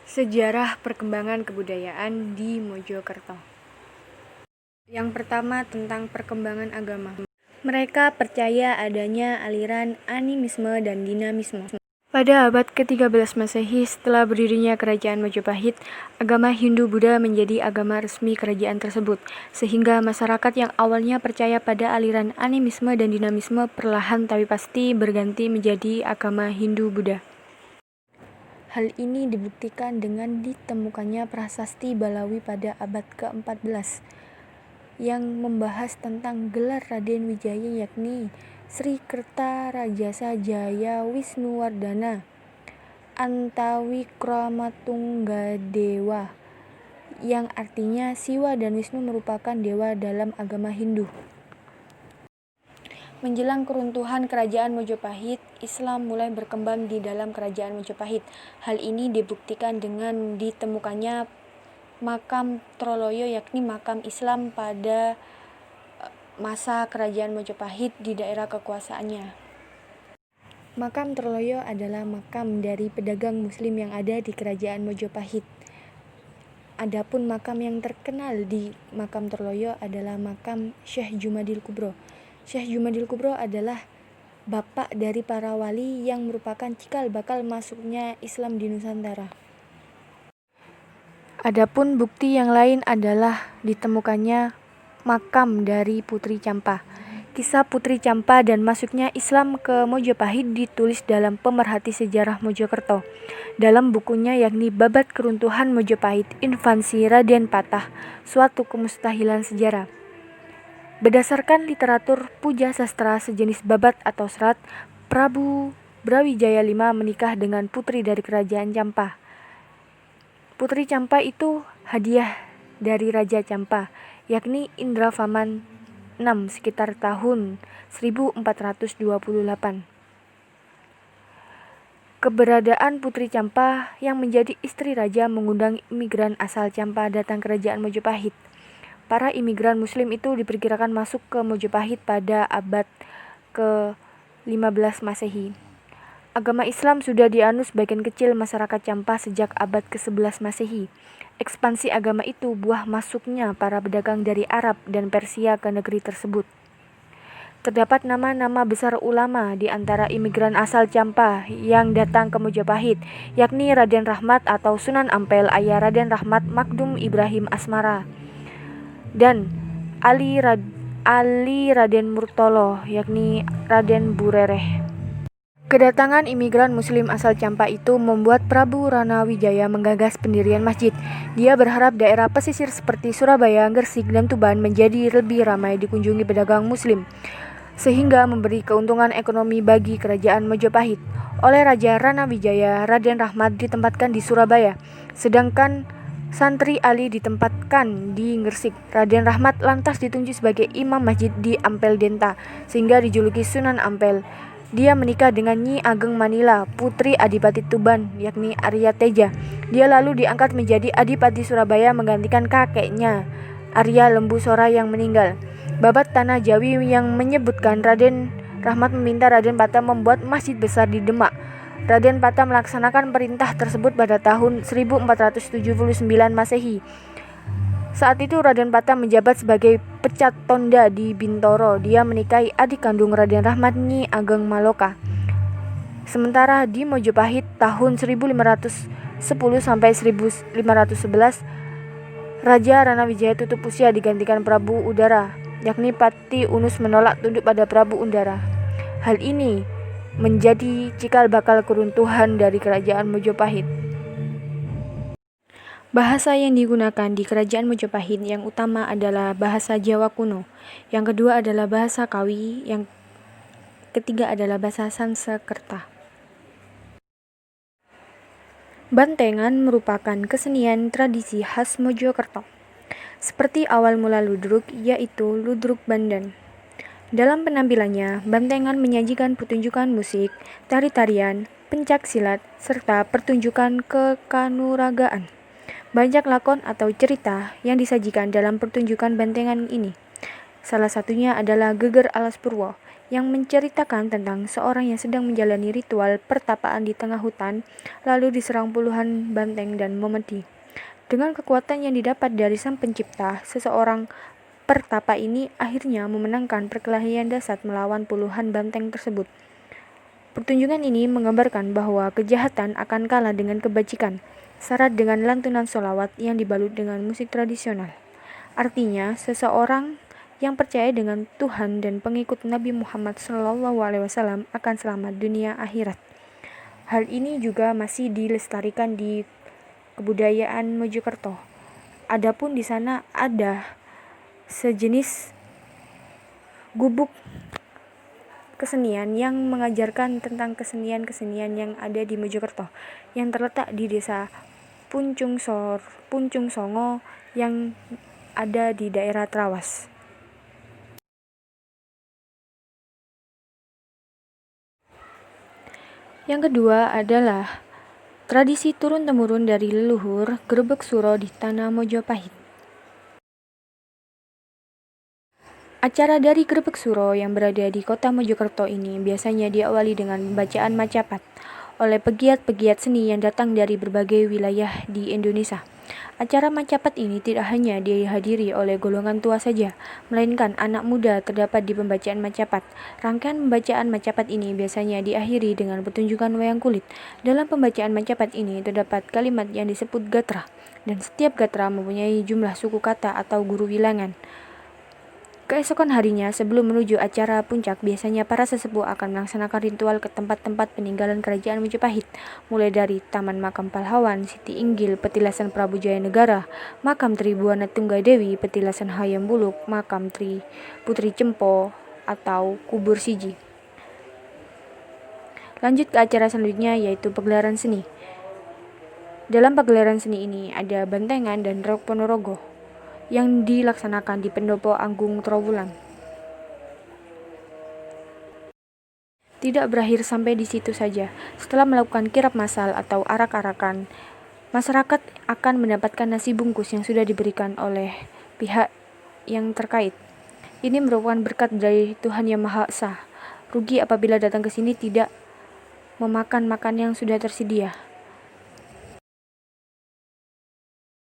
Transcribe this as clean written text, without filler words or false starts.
Sejarah perkembangan kebudayaan di Mojokerto. Yang pertama tentang perkembangan agama. Mereka percaya adanya aliran animisme dan dinamisme. Pada abad ke-13 Masehi, setelah berdirinya Kerajaan Majapahit, agama Hindu-Buddha menjadi agama resmi kerajaan tersebut, sehingga masyarakat yang awalnya percaya pada aliran animisme dan dinamisme perlahan tapi pasti berganti menjadi agama Hindu-Buddha. Hal ini dibuktikan dengan ditemukannya prasasti Balawi pada abad ke-14 yang membahas tentang gelar Raden Wijaya, yakni Sri Kertarajasa Jaya Wisnuwardana Antawikramatunggadewa, yang artinya Siwa dan Wisnu merupakan dewa dalam agama Hindu. Menjelang keruntuhan Kerajaan Majapahit, Islam mulai berkembang di dalam Kerajaan Majapahit. Hal ini dibuktikan dengan ditemukannya makam Troloyo, yakni makam Islam pada masa Kerajaan Majapahit di daerah kekuasaannya. Makam Troloyo adalah makam dari pedagang Muslim yang ada di Kerajaan Majapahit. Adapun makam yang terkenal di makam Troloyo adalah makam Syekh Jumadil Kubro. Syekh Jumadil Kubro adalah bapak dari para wali yang merupakan cikal bakal masuknya Islam di Nusantara. Adapun bukti yang lain adalah ditemukannya makam dari Putri Campa. Kisah Putri Campa dan masuknya Islam ke Mojopahit ditulis dalam Pemerhati Sejarah Mojokerto. Dalam bukunya yakni Babat Keruntuhan Mojopahit, Invasi Raden Patah, Suatu Kemustahilan Sejarah. Berdasarkan literatur puja sastra sejenis babat atau serat, Prabu Brawijaya V menikah dengan putri dari kerajaan Campa. Putri Campa itu hadiah dari Raja Campa, yakni Indravaman VI sekitar tahun 1428. Keberadaan Putri Campa yang menjadi istri raja mengundang imigran asal Campa datang ke Kerajaan Majapahit. Para imigran Muslim itu diperkirakan masuk ke Majapahit pada abad ke-15 Masehi. Agama Islam sudah dianut sebagian kecil masyarakat Campa sejak abad ke-11 Masehi. Ekspansi agama itu buah masuknya para pedagang dari Arab dan Persia ke negeri tersebut. Terdapat nama-nama besar ulama di antara imigran asal Campa yang datang ke Majapahit, yakni Raden Rahmat atau Sunan Ampel ayah Raden Rahmat Makdum Ibrahim Asmara, dan Ali Raden Murtolo, yakni Raden Burereh. Kedatangan imigran Muslim asal Campa itu membuat Prabu Ranawijaya menggagas pendirian masjid. Dia berharap daerah pesisir seperti Surabaya, Gresik, dan Tuban menjadi lebih ramai dikunjungi pedagang Muslim, sehingga memberi keuntungan ekonomi bagi Kerajaan Majapahit. Oleh Raja Ranawijaya, Raden Rahmat ditempatkan di Surabaya, sedangkan Santri Ali ditempatkan di Gresik. Raden Rahmat lantas ditunjuk sebagai imam masjid di Ampel Denta, sehingga dijuluki Sunan Ampel. Dia menikah dengan Nyi Ageng Manila, putri Adipati Tuban, yakni Arya Teja. Dia lalu diangkat menjadi Adipati Surabaya menggantikan kakeknya, Arya Lembu Sora yang meninggal. Babat Tanah Jawi yang menyebutkan Raden Rahmat meminta Raden Patah membuat masjid besar di Demak. Raden Patah melaksanakan perintah tersebut pada tahun 1479 Masehi. Saat itu Raden Patah menjabat sebagai pecat tonda di Bintoro. Dia menikahi adik kandung Raden Rahmat, Nyi Ageng Maloka. Sementara di Mojopahit tahun 1510 sampai 1511, Raja Ranawijaya tutup usia digantikan Prabu Udara, yakni Pati Unus menolak tunduk pada Prabu Udara. Hal ini menjadi cikal bakal keruntuhan dari Kerajaan Majapahit. Bahasa yang digunakan di Kerajaan Majapahit yang utama adalah bahasa Jawa kuno, yang kedua adalah bahasa Kawi, yang ketiga adalah bahasa Sanskerta. Bantengan merupakan kesenian tradisi khas Mojokerto, seperti awal mula ludruk, yaitu ludruk Bandan. Dalam penampilannya, bantengan menyajikan pertunjukan musik, tari-tarian, pencak silat, serta pertunjukan kekanuragaan. Banyak lakon atau cerita yang disajikan dalam pertunjukan bantengan ini. Salah satunya adalah Geger Alas Purwo, yang menceritakan tentang seorang yang sedang menjalani ritual pertapaan di tengah hutan, lalu diserang puluhan banteng dan memedi. Dengan kekuatan yang didapat dari Sang Pencipta, seseorang pertapa ini akhirnya memenangkan perkelahian dahsyat melawan puluhan banteng tersebut. Pertunjukan ini menggambarkan bahwa kejahatan akan kalah dengan kebajikan, syarat dengan lantunan sholawat yang dibalut dengan musik tradisional. Artinya, seseorang yang percaya dengan Tuhan dan pengikut Nabi Muhammad SAW akan selamat dunia akhirat. Hal ini juga masih dilestarikan di kebudayaan Mojokerto. Adapun di sana ada sejenis gubuk kesenian yang mengajarkan tentang kesenian-kesenian yang ada di Mojokerto yang terletak di desa Puncung Songo yang ada di daerah Trawas. Yang kedua adalah tradisi turun-temurun dari leluhur Grebeg Suro di tanah Mojopahit. Acara dari Grebeg Suro yang berada di kota Mojokerto ini biasanya diawali dengan pembacaan macapat oleh pegiat-pegiat seni yang datang dari berbagai wilayah di Indonesia. Acara macapat ini tidak hanya dihadiri oleh golongan tua saja, melainkan anak muda terdapat di pembacaan macapat. Rangkaian pembacaan macapat ini biasanya diakhiri dengan pertunjukan wayang kulit. Dalam pembacaan macapat ini terdapat kalimat yang disebut gatra, dan setiap gatra mempunyai jumlah suku kata atau guru bilangan. Keesokan harinya, sebelum menuju acara puncak, biasanya para sesepuh akan melaksanakan ritual ke tempat-tempat peninggalan kerajaan Majapahit, mulai dari Taman Makam Pahlawan, Siti Inggil, Petilasan Prabu Jayanegara, Makam Tri Buana Tunggadewi, Petilasan Hayam Buluk, Makam Tri Putri Cempo, atau Kubur Siji. Lanjut ke acara selanjutnya, yaitu pagelaran seni. Dalam pagelaran seni ini ada bantengan dan rok ponorogo yang dilaksanakan di Pendopo Agung Trowulan. Tidak berakhir sampai di situ saja. Setelah melakukan kirap massal atau arak-arakan, masyarakat akan mendapatkan nasi bungkus yang sudah diberikan oleh pihak yang terkait. Ini merupakan berkat dari Tuhan Yang Maha Esa. Rugi apabila datang ke sini tidak memakan makan yang sudah tersedia.